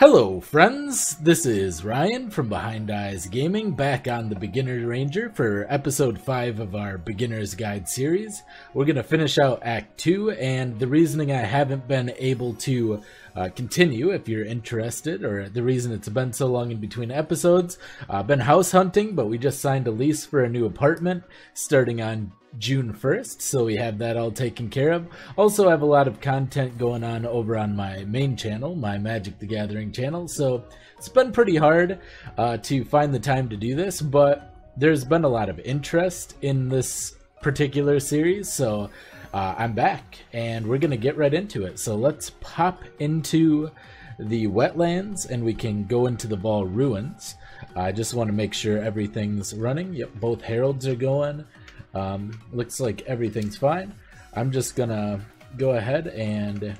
Hello friends, this is Ryan from Behind Eyes Gaming, back on the Beginner Ranger for episode 5 of our Beginner's Guide series. We're going to finish out Act 2, and the reasoning I haven't been able to continue, if you're interested, or the reason it's been so long in between episodes, been house hunting, but we just signed a lease for a new apartment starting on June 1st, so we have that all taken care of. Also have a lot of content going on over on my main channel, my Magic the Gathering channel, so it's been pretty hard to find the time to do this, but there's been a lot of interest in this particular series, so I'm back and we're gonna get right into it. So let's pop into the wetlands and we can go into the Bal Ruins. I just want to make sure everything's running. Yep, both heralds are going. Looks like everything's fine. I'm just gonna go ahead and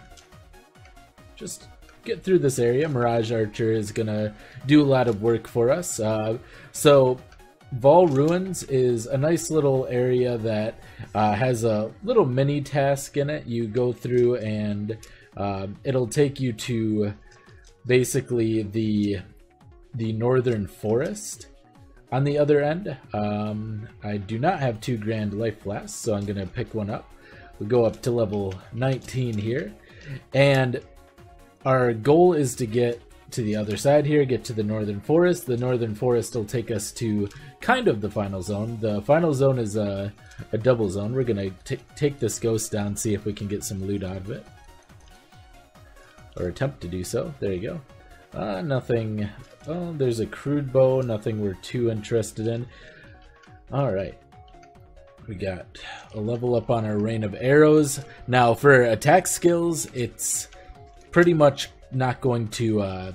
just get through this area. Mirage Archer is gonna do a lot of work for us. So Bal Ruins is a nice little area that has a little mini task in it. You go through and it'll take you to basically the northern forest. On the other end, I do not have 2 grand life flasks, so I'm going to pick one up. We'll go up to level 19 here, and our goal is to get to the other side here, get to the northern forest. The northern forest will take us to kind of the final zone. The final zone is a double zone. We're going to take this ghost down, see if we can get some loot out of it, or attempt to do so. There you go. Nothing. Oh, there's a crude bow, nothing we're too interested in. Alright. We got a level up on our rain of arrows. Now, for attack skills, it's pretty much not going to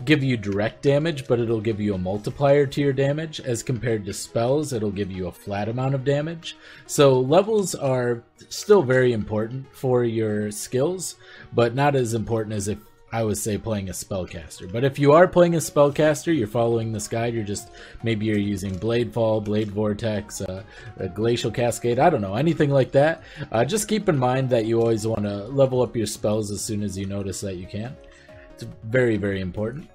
give you direct damage, but it'll give you a multiplier to your damage. As compared to spells, it'll give you a flat amount of damage. So levels are still very important for your skills, but not as important as if I would say playing a spellcaster. But if you are playing a spellcaster, you're following this guide, maybe you're using Blade Fall, Blade Vortex, a Glacial Cascade, I don't know, anything like that. Just keep in mind that you always want to level up your spells as soon as you notice that you can. It's very, very important.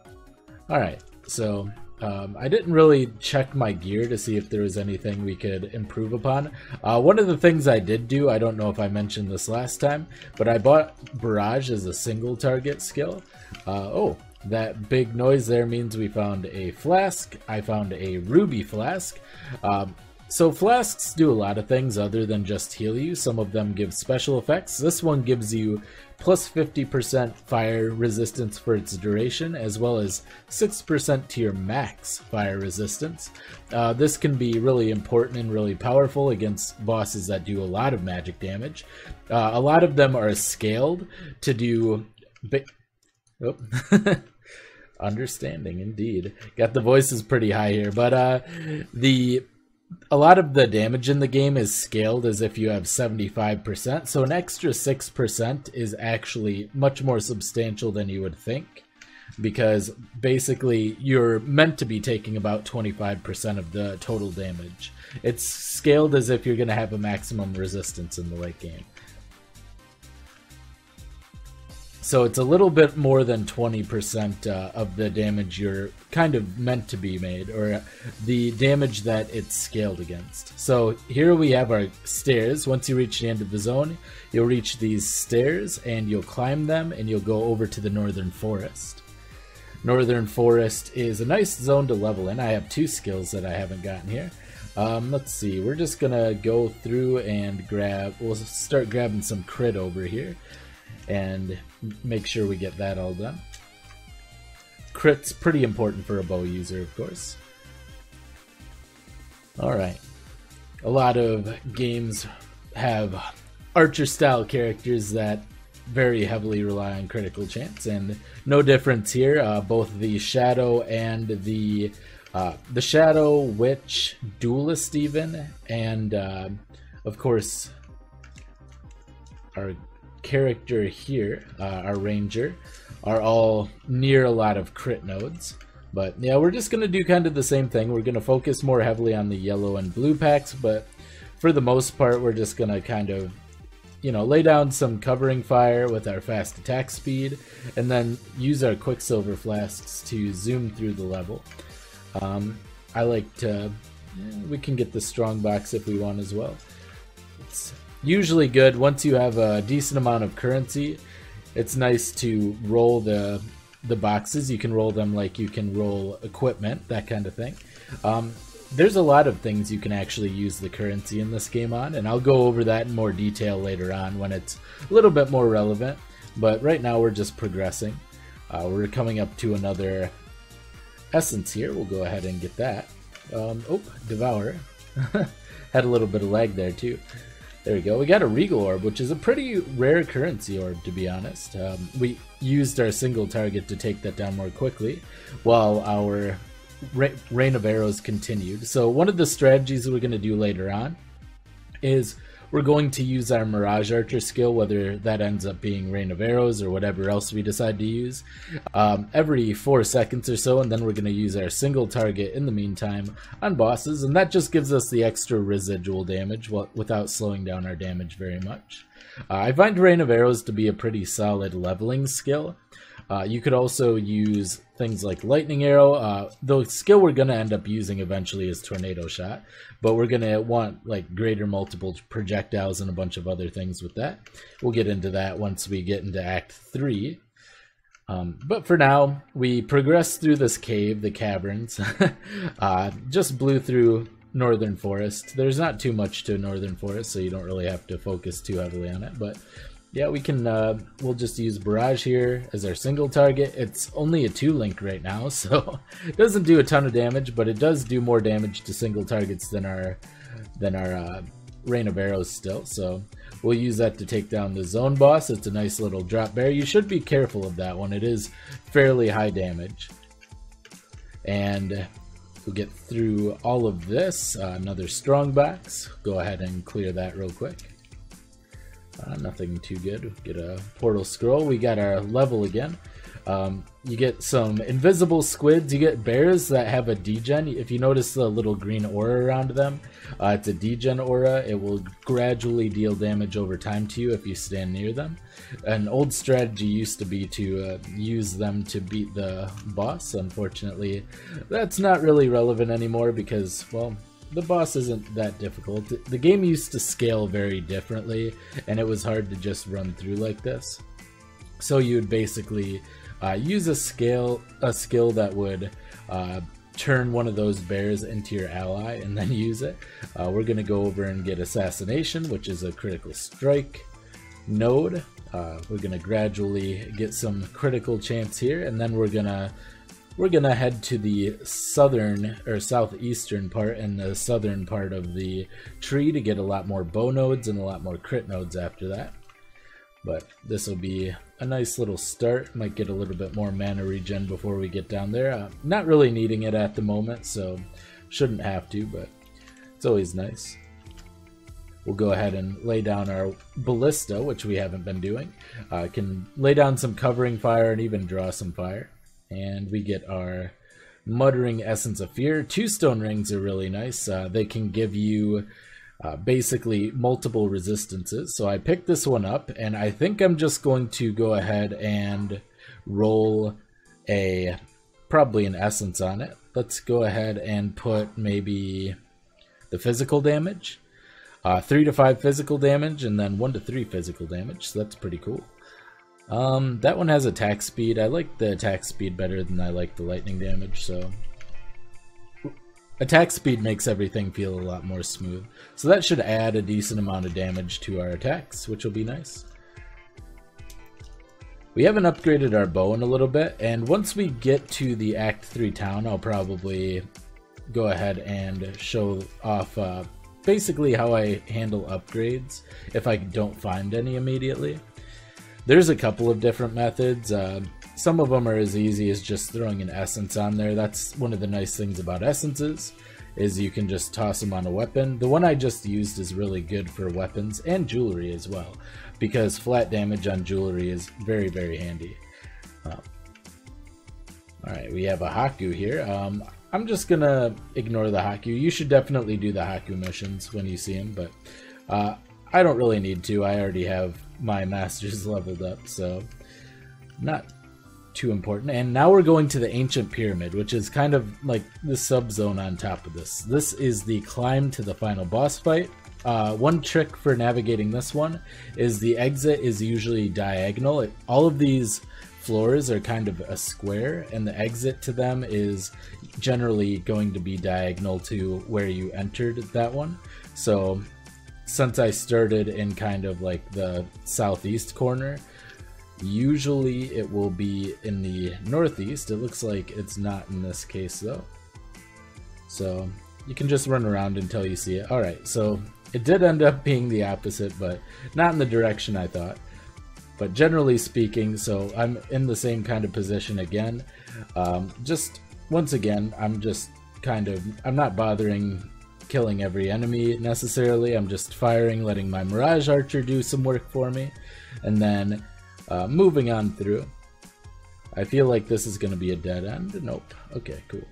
Alright, so I didn't really check my gear to see if there was anything we could improve upon. One of the things I did do, I don't know if I mentioned this last time, but I bought Barrage as a single target skill. Oh, that big noise there means we found a flask. I found a ruby flask. So flasks do a lot of things other than just heal you. Some of them give special effects. This one gives you plus 50% fire resistance for its duration, as well as 6% to your max fire resistance. This can be really important and really powerful against bosses that do a lot of magic damage. A lot of them are scaled to do... Oh. Understanding, indeed. Got the voices pretty high here, but a lot of the damage in the game is scaled as if you have 75%, so an extra 6% is actually much more substantial than you would think, because basically you're meant to be taking about 25% of the total damage. It's scaled as if you're going to have a maximum resistance in the late game. So it's a little bit more than 20% of the damage you're kind of meant to be made, or the damage that it's scaled against. So here we have our stairs. Once you reach the end of the zone, you'll reach these stairs and you'll climb them and you'll go over to the northern forest. Northern forest is a nice zone to level in. I have 2 skills that I haven't gotten here. Let's see, we're just gonna go through and we'll start grabbing some crit over here and make sure we get that all done. Crit's pretty important for a bow user, of course. Alright. A lot of games have archer-style characters that very heavily rely on critical chance, and no difference here. Both the Shadow and the Shadow, Witch, Duelist even, and of course our character here, our ranger, are all near a lot of crit nodes. But yeah, we're just going to do kind of the same thing. We're going to focus more heavily on the yellow and blue packs, but for the most part we're just going to kind of lay down some covering fire with our fast attack speed, and then use our quicksilver flasks to zoom through the level. I like to, we can get the strong box if we want as well. It's usually good once you have a decent amount of currency. It's nice to roll the boxes. You can roll them like you can roll equipment, that kind of thing. There's a lot of things you can actually use the currency in this game on, and I'll go over that in more detail later on when it's a little bit more relevant. But right now we're just progressing. We're coming up to another essence here. We'll go ahead and get that. Oh, Devour. Had a little bit of lag there too. There we go. We got a Regal Orb, which is a pretty rare currency orb, to be honest. We used our single target to take that down more quickly, while our Rain of Arrows continued. So one of the strategies we're going to do later on is we're going to use our Mirage Archer skill, whether that ends up being Rain of Arrows or whatever else we decide to use, every 4 seconds or so, and then we're going to use our single target in the meantime on bosses, and that just gives us the extra residual damage without slowing down our damage very much. I find Rain of Arrows to be a pretty solid leveling skill. You could also use things like Lightning Arrow. The skill we're going to end up using eventually is Tornado Shot, but we're going to want like greater multiple projectiles and a bunch of other things with that. We'll get into that once we get into Act 3. But for now, we progress through this cave, the Caverns. Just blew through Northern Forest. There's not too much to Northern Forest, so you don't really have to focus too heavily on it, but yeah, we can, we'll just use Barrage here as our single target. It's only a 2-link right now, so it doesn't do a ton of damage, but it does do more damage to single targets than our Rain of Arrows still. So we'll use that to take down the zone boss. It's a nice little drop bear. You should be careful of that one. It is fairly high damage. And we'll get through all of this. Another strong box. Go ahead and clear that real quick. Nothing too good. Get a portal scroll. We got our level again. You get some invisible squids. You get bears that have a degen. If you notice the little green aura around them, it's a degen aura. It will gradually deal damage over time to you if you stand near them. An old strategy used to be to use them to beat the boss. Unfortunately, that's not really relevant anymore because, well, the boss isn't that difficult. The game used to scale very differently, and it was hard to just run through like this. So you would basically use a skill that would turn one of those bears into your ally and then use it. We're going to go over and get Assassination, which is a critical strike node. We're going to gradually get some critical chance here, and then we're gonna head to the southern or southeastern part and the southern part of the tree to get a lot more bow nodes and a lot more crit nodes after that. But this will be a nice little start. Might get a little bit more mana regen before we get down there. Not really needing it at the moment, so shouldn't have to, but it's always nice. We'll go ahead and lay down our ballista, which we haven't been doing. Can lay down some covering fire and even draw some fire. And we get our Muttering Essence of Fear. 2 stone rings are really nice. They can give you basically multiple resistances. So I picked this one up, and I think I'm just going to go ahead and roll probably an essence on it. Let's go ahead and put maybe the physical damage. 3 to 5 physical damage, and then 1 to 3 physical damage. So that's pretty cool. That one has attack speed. I like the attack speed better than I like the lightning damage, so attack speed makes everything feel a lot more smooth. So that should add a decent amount of damage to our attacks, which will be nice. We haven't upgraded our bow in a little bit, and once we get to the Act 3 town, I'll probably go ahead and show off basically how I handle upgrades if I don't find any immediately. There's a couple of different methods. Some of them are as easy as just throwing an essence on there. That's one of the nice things about essences, is you can just toss them on a weapon. The one I just used is really good for weapons and jewelry as well, because flat damage on jewelry is very, very handy. Alright, we have a Haku here. I'm just gonna ignore the Haku. You should definitely do the Haku missions when you see them, but I don't really need to. I already have my masters leveled up, so not too important. And now we're going to the Ancient Pyramid, which is kind of like the sub-zone on top of this. This is the climb to the final boss fight. One trick for navigating this one is the exit is usually diagonal. All of these floors are kind of a square, and the exit to them is generally going to be diagonal to where you entered that one. So since I started in kind of like the southeast corner, usually it will be in the northeast. It looks like it's not in this case though. So you can just run around until you see it. Alright, so it did end up being the opposite, but not in the direction I thought. But generally speaking, so I'm in the same kind of position again. Just once again, I'm not bothering killing every enemy necessarily. I'm just firing, letting my Mirage Archer do some work for me, and then moving on through. I feel like this is going to be a dead end. Nope. Okay, cool.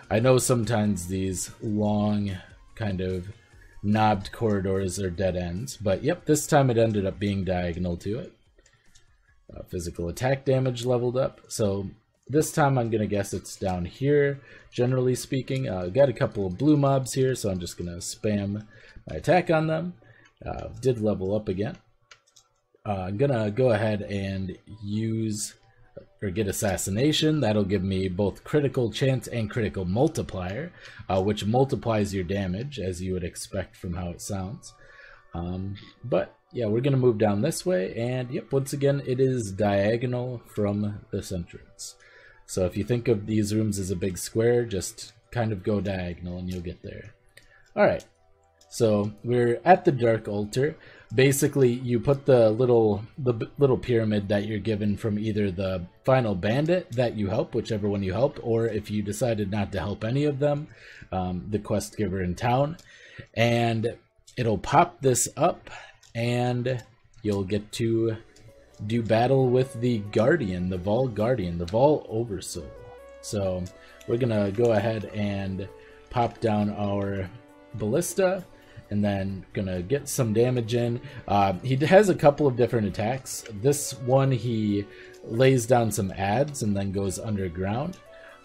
I know sometimes these long kind of knobbed corridors are dead ends, but yep, this time it ended up being diagonal to it. Physical attack damage leveled up, so this time I'm gonna guess it's down here, generally speaking. Got a couple of blue mobs here, so I'm just gonna spam my attack on them. Did level up again. I'm gonna go ahead and use or get Assassination. That'll give me both critical chance and critical multiplier, which multiplies your damage, as you would expect from how it sounds. But yeah, we're gonna move down this way, and yep, once again it is diagonal from this entrance. So if you think of these rooms as a big square, just kind of go diagonal and you'll get there. Alright, so we're at the Dark Altar. Basically, you put the little pyramid that you're given from either the final bandit that you help, whichever one you help, or if you decided not to help any of them, the quest giver in town, and it'll pop this up, and you'll get to do battle with the Guardian, the Vaal Guardian, the Vaal Oversoul. So we're gonna go ahead and pop down our ballista, and then gonna get some damage in. He has a couple of different attacks. This one, he lays down some adds and then goes underground.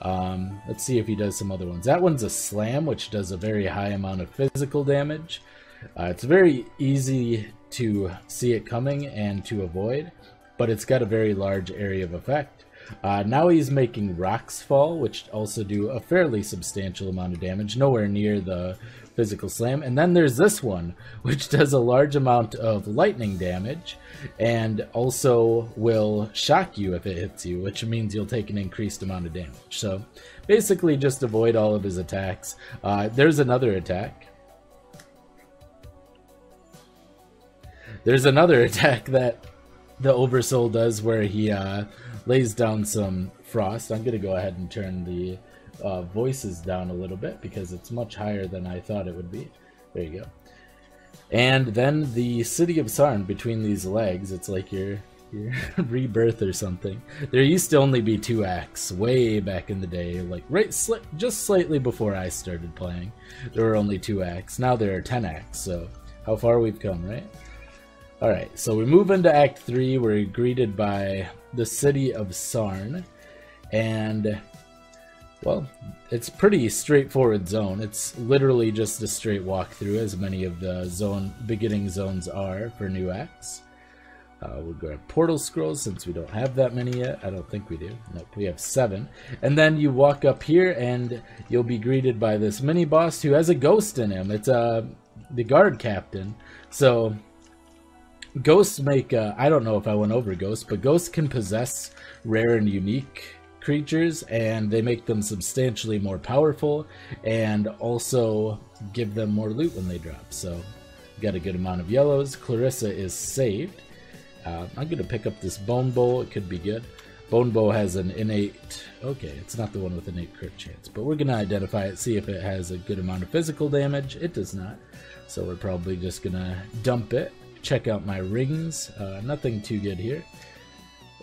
Let's see if he does some other ones. That one's a slam, which does a very high amount of physical damage. It's very easy to see it coming and to avoid, but it's got a very large area of effect. Now he's making rocks fall, which also do a fairly substantial amount of damage, nowhere near the physical slam. And then there's this one, which does a large amount of lightning damage, and also will shock you if it hits you, which means you'll take an increased amount of damage. So basically just avoid all of his attacks. There's another attack. There's another attack that the Oversoul does where he lays down some frost. I'm going to go ahead and turn the voices down a little bit because it's much higher than I thought it would be. There you go. And then the city of Sauron between these legs, it's like your rebirth or something. There used to only be 2 acts way back in the day, like just slightly before I started playing. There were only 2 acts. Now there are 10 acts, so how far we've come, right? Alright, so we move into Act 3. We're greeted by the city of Sauron, and well, it's pretty straightforward zone. It's literally just a straight walkthrough, as many of the beginning zones are for new acts. We'll grab portal scrolls since we don't have that many yet. I don't think we do. Nope, we have 7. And then you walk up here and you'll be greeted by this mini boss who has a ghost in him. It's the guard captain. So ghosts make, I don't know if I went over ghosts, but ghosts can possess rare and unique creatures, and they make them substantially more powerful and also give them more loot when they drop. So got a good amount of yellows. Clarissa is saved. I'm going to pick up this bone bow. It could be good. Bone bow has an innate, okay, it's not the one with innate crit chance, but we're going to identify it, see if it has a good amount of physical damage. It does not, so we're probably just going to dump it. Check out my rings. Nothing too good here.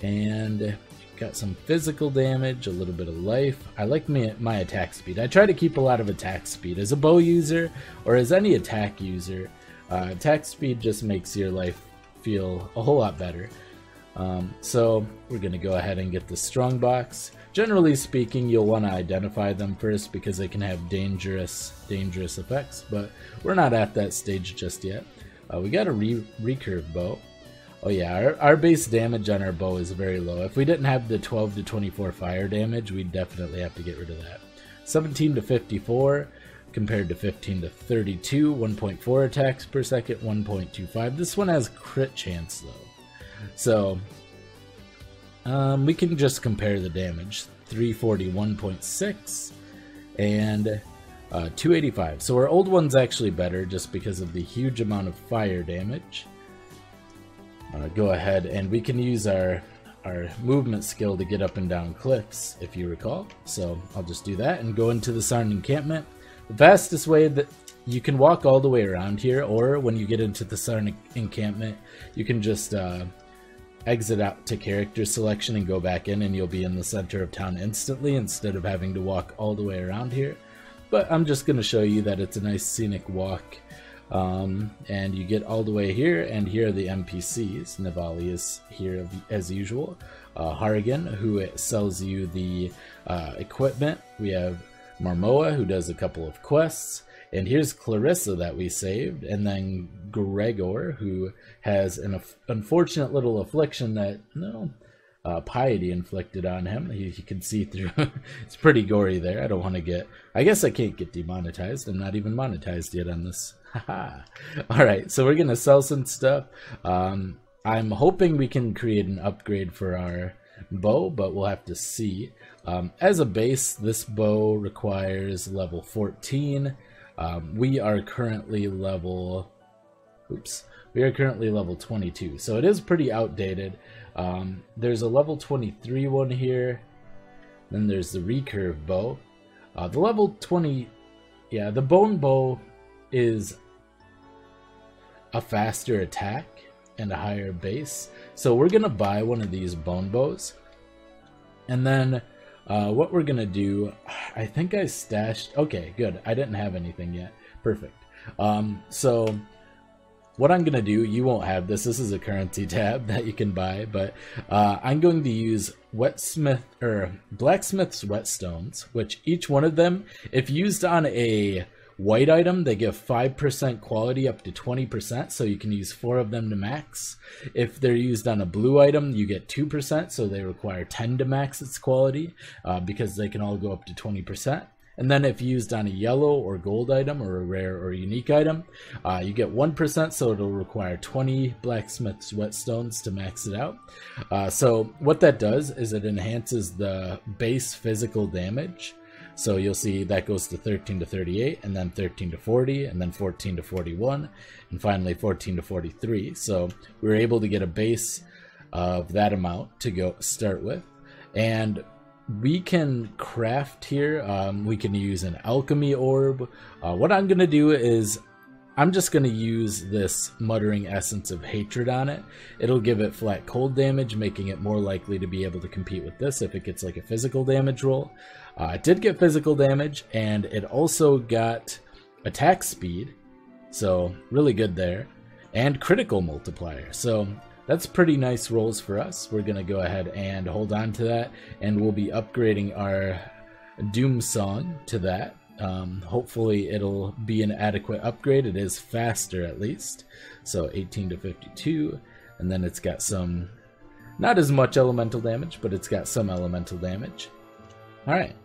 And got some physical damage, a little bit of life. I like my attack speed. I try to keep a lot of attack speed. As a bow user, or as any attack user, Attack speed just makes your life feel a whole lot better. So we're going to go ahead and get the strong box. Generally speaking, you'll want to identify them first because they can have dangerous effects, but we're not at that stage just yet. We got a recurve bow. Oh yeah, our base damage on our bow is very low. If we didn't have the 12 to 24 fire damage, we'd definitely have to get rid of that. 17 to 54 compared to 15 to 32, 1.4 attacks per second, 1.25. This one has crit chance though. So we can just compare the damage. 341.6 and 285. So our old one's actually better just because of the huge amount of fire damage. Go ahead and we can use our movement skill to get up and down cliffs, if you recall. So I'll just do that and go into the Sauron encampment. The fastest way that you can walk all the way around here, or when you get into the Sauron encampment, you can just exit out to character selection and go back in, and you'll be in the center of town instantly instead of having to walk all the way around here. But I'm just going to show you that it's a nice scenic walk. And you get all the way here, and here are the NPCs. Navali is here as usual. Harrigan, who sells you the equipment. We have Marmoa, who does a couple of quests. And here's Clarissa that we saved, and then Gregor, who has an unfortunate little affliction that, piety inflicted on him. He can see through. It's pretty gory there. I don't want to get... I guess I can't get demonetized. I'm not even monetized yet on this. Alright, so we're going to sell some stuff. I'm hoping we can create an upgrade for our bow, but we'll have to see. As a base, this bow requires level 14. We are currently level 22, so it is pretty outdated. There's a level 23 one here. Then there's the recurve bow. The level 20, yeah, the bone bow is a faster attack and a higher base. So we're gonna buy one of these bone bows, and then what we're gonna do, I think I stashed, okay, good, I didn't have anything yet, perfect. So what I'm gonna do, you won't have this is a currency tab that you can buy, but I'm going to use blacksmith's whetstones, which each one of them, if used on a white item, they give 5% quality up to 20%, so you can use 4 of them to max. If they're used on a blue item, you get 2%, so they require 10 to max its quality, because they can all go up to 20%. And then if used on a yellow or gold item, or a rare or unique item, you get 1%, so it'll require 20 blacksmith's whetstones to max it out. So what that does is it enhances the base physical damage. So you'll see that goes to 13 to 38, and then 13 to 40, and then 14 to 41, and finally 14 to 43. So we were able to get a base of that amount to go start with. And we can craft here. We can use an alchemy orb. What I'm going to do is I'm just going to use this muttering essence of hatred on it. It'll give it flat cold damage, making it more likely to be able to compete with this if it gets like a physical damage roll. It did get physical damage, and it also got attack speed, so really good there, and critical multiplier. So that's pretty nice rolls for us. We're going to go ahead and hold on to that, and we'll be upgrading our Doom Song to that. Hopefully it'll be an adequate upgrade. It is faster at least. So 18 to 52, and then it's got some, not as much elemental damage, but it's got some elemental damage. Alright,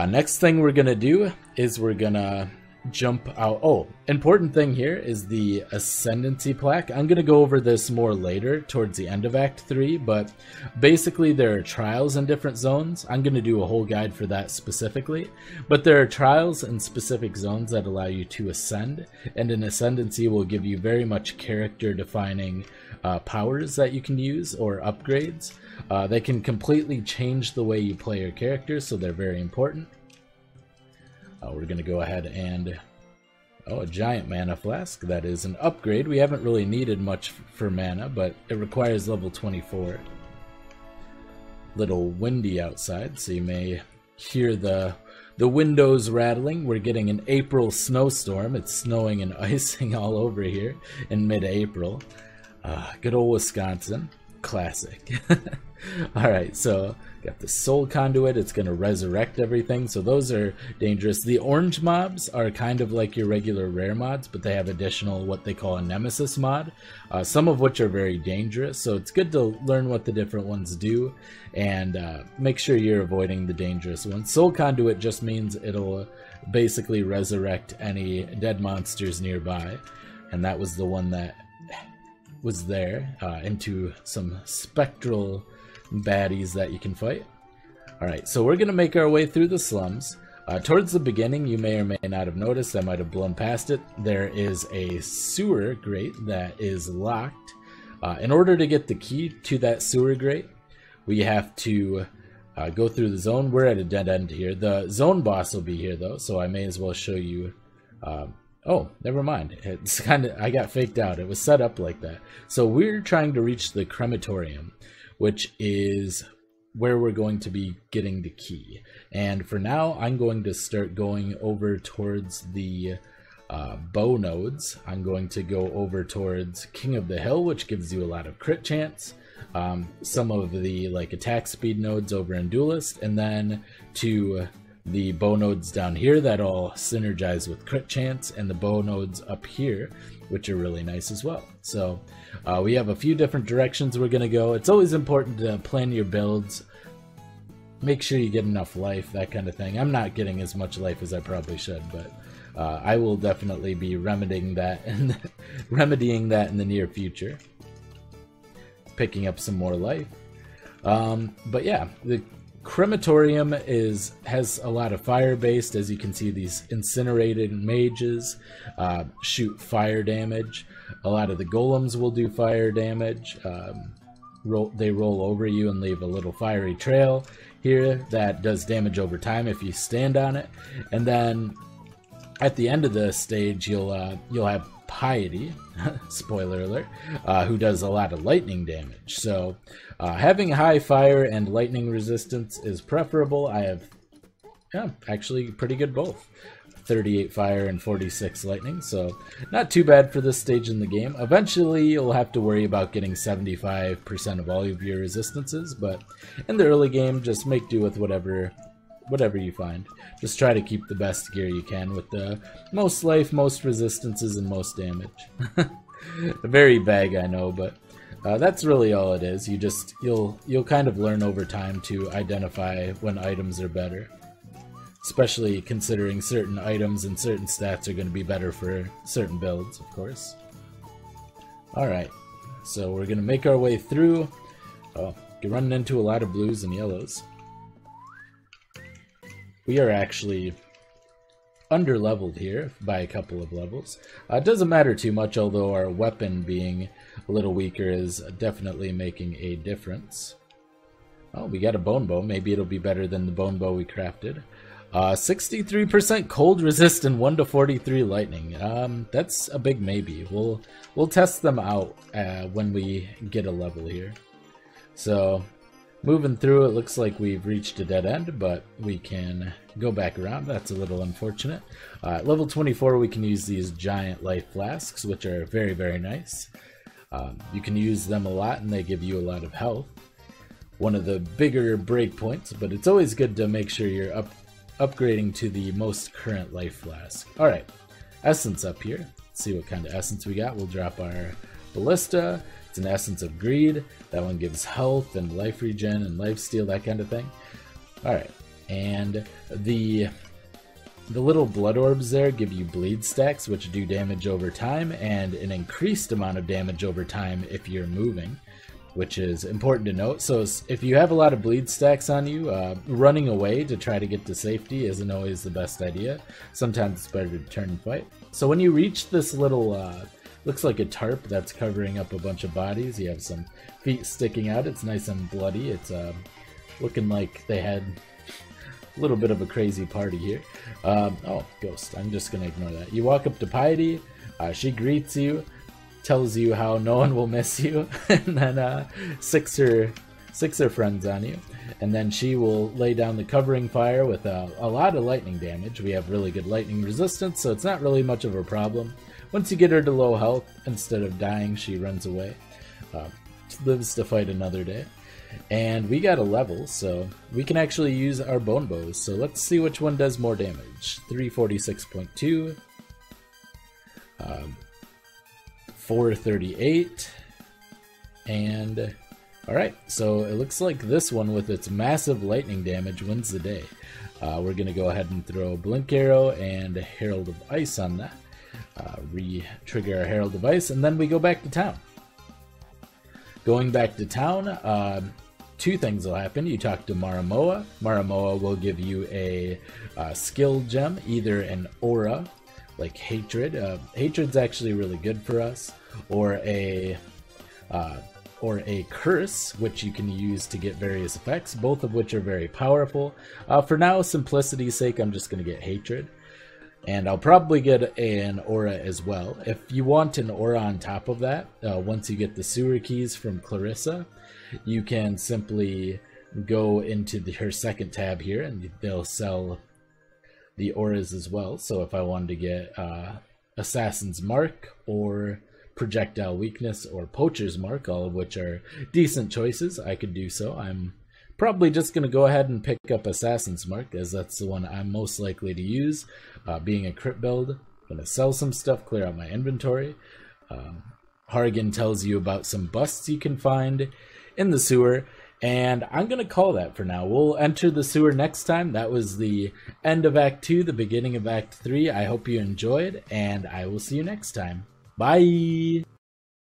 next thing we're gonna do is we're gonna jump out. Oh, important thing here is the Ascendancy plaque. I'm going to go over this more later towards the end of Act 3, but basically there are trials in different zones. I'm going to do a whole guide for that specifically, but there are trials in specific zones that allow you to ascend, and an Ascendancy will give you very much character defining powers that you can use, or upgrades. They can completely change the way you play your character, so they're very important. We're going to go ahead and... Oh, a giant mana flask. That is an upgrade. We haven't really needed much for mana, but it requires level 24. Little windy outside, so you may hear the the windows rattling. We're getting an April snowstorm. It's snowing and icing all over here in mid-April. Good old Wisconsin. Classic. Alright, so got the soul conduit. It's going to resurrect everything, so those are dangerous. The orange mobs are kind of like your regular rare mods, but they have additional what they call a nemesis mod, some of which are very dangerous, so it's good to learn what the different ones do and make sure you're avoiding the dangerous ones. Soul conduit just means it'll basically resurrect any dead monsters nearby, and that was the one that was there, into some spectral baddies that you can fight. Alright, so we're going to make our way through the slums. Towards the beginning, you may or may not have noticed, I might have blown past it, there is a sewer grate that is locked. In order to get the key to that sewer grate, we have to go through the zone. We're at a dead end here. The zone boss will be here though, so I may as well show you. Oh, never mind. It's I got faked out. It was set up like that. So we're trying to reach the crematorium, which is where we're going to be getting the key. And for now, I'm going to start going over towards the bow nodes. I'm going to go over towards King of the Hill, which gives you a lot of crit chance. Some of the attack speed nodes over in Duelist, and then to the bow nodes down here that all synergize with crit chance, and the bow nodes up here, which are really nice as well. So we have a few different directions we're going to go. It's always important to plan your builds, make sure you get enough life, that kind of thing. I'm not getting as much life as I probably should, but I will definitely be remedying that in the near future. Picking up some more life. But yeah, the crematorium has a lot of fire based. As you can see, these incinerated mages shoot fire damage. A lot of the golems will do fire damage. They roll over you and leave a little fiery trail here that does damage over time if you stand on it. And then at the end of the stage, you'll have Piety, spoiler alert, who does a lot of lightning damage. So having high fire and lightning resistance is preferable. I have actually pretty good both. 38 fire and 46 lightning, so not too bad for this stage in the game. Eventually you'll have to worry about getting 75% of all of your resistances, but in the early game, just make do with whatever you find. Just try to keep the best gear you can with the most life, most resistances, and most damage. Very vague, I know, but that's really all it is. You'll kind of learn over time to identify when items are better, especially considering certain items and certain stats are going to be better for certain builds, of course. Alright, so we're going to make our way through. Oh, you're running into a lot of blues and yellows. We are actually under-leveled here by a couple of levels. It doesn't matter too much, although our weapon being a little weaker is definitely making a difference. Oh, we got a bone bow. Maybe it'll be better than the bone bow we crafted. 63% cold resist and 1 to 43 lightning. That's a big maybe. We'll test them out when we get a level here. So moving through, it looks like we've reached a dead end, but we can go back around. That's a little unfortunate. At level 24, we can use these giant life flasks, which are very, very nice. You can use them a lot, and they give you a lot of health. One of the bigger breakpoints, but it's always good to make sure you're upgrading to the most current life flask. Alright, essence up here. Let's see what kind of essence we got. We'll drop our ballista. It's an essence of greed. That one gives health and life regen and life steal, that kind of thing. Alright, and the little blood orbs there give you bleed stacks, which do damage over time, and an increased amount of damage over time if you're moving, which is important to note. So if you have a lot of bleed stacks on you, running away to try to get to safety isn't always the best idea. Sometimes it's better to turn and fight. So when you reach this little, looks like a tarp that's covering up a bunch of bodies, you have some feet sticking out. It's nice and bloody. It's looking like they had a little bit of a crazy party here. Oh, ghost. I'm just going to ignore that. You walk up to Piety. She greets you, tells you how no one will miss you, and then sicks her 6 are friends on you, and then she will lay down the covering fire with a lot of lightning damage. We have really good lightning resistance, so it's not really much of a problem. Once you get her to low health, instead of dying, she runs away. Lives to fight another day. And we got a level, so we can actually use our bone bows. So let's see which one does more damage. 346.2, 438, and alright, so it looks like this one with its massive lightning damage wins the day. We're going to go ahead and throw Blink Arrow and Herald of Ice on that. Re-trigger our Herald of Ice, and then we go back to town. Going back to town, 2 things will happen. You talk to Maramoa. Maramoa will give you a skill gem, either an aura, like Hatred. Hatred's actually really good for us, or a curse, which you can use to get various effects, both of which are very powerful. For now, simplicity's sake, I'm just going to get Hatred. And I'll probably get an aura as well. If you want an aura on top of that, once you get the sewer keys from Clarissa, you can simply go into her second tab here, and they'll sell the auras as well. So if I wanted to get Assassin's Mark, or Projectile Weakness, or Poacher's Mark, all of which are decent choices, I could do so. I'm probably just going to go ahead and pick up Assassin's Mark, as that's the one I'm most likely to use. Being a crit build, I'm going to sell some stuff, clear out my inventory. Harrigan tells you about some busts you can find in the sewer, and I'm going to call that for now. We'll enter the sewer next time. That was the end of Act 2, the beginning of Act 3. I hope you enjoyed, and I will see you next time. Bye!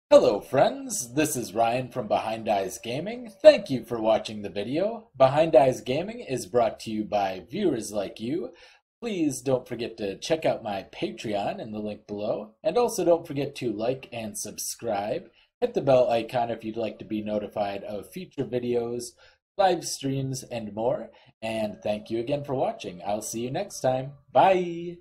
Hello friends, this is Ryan from Behind Eyes Gaming. Thank you for watching the video. Behind Eyes Gaming is brought to you by viewers like you. Please don't forget to check out my Patreon in the link below. And also don't forget to like and subscribe. Hit the bell icon if you'd like to be notified of future videos, live streams, and more. And thank you again for watching. I'll see you next time. Bye!